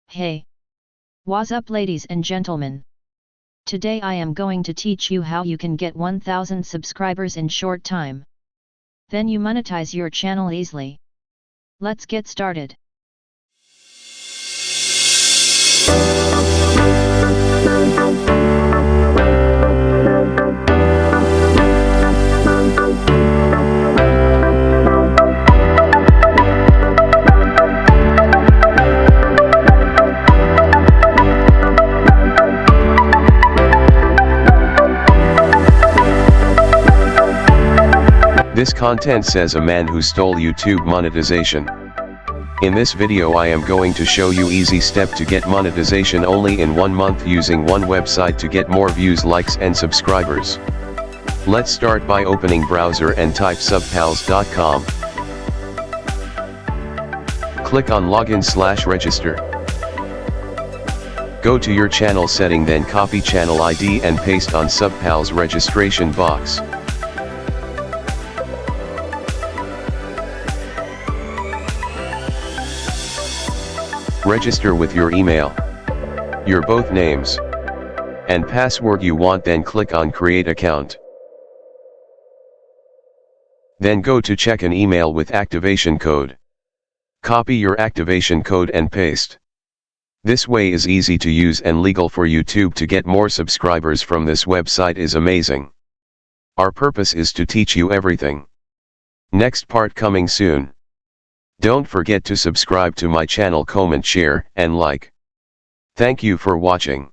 Hey! What's up, ladies and gentlemen? Today I am going to teach you how you can get 1000 subscribers in short time. Then you monetize your channel easily. Let's get started. This content says a man who stole YouTube monetization. In this video I am going to show you easy step to get monetization only in 1 month using one website to get more views, likes and subscribers. Let's start by opening browser and type subpals.com. Click on login/register. Go to your channel setting, then copy channel ID and paste on Subpals registration box. Register with your email, your both names, and password you want, then click on create account. Then go to check an email with activation code. Copy your activation code and paste. This way is easy to use and legal for YouTube. To get more subscribers from this website is amazing. Our purpose is to teach you everything. Next part coming soon. Don't forget to subscribe to my channel, comment, share, and like. Thank you for watching.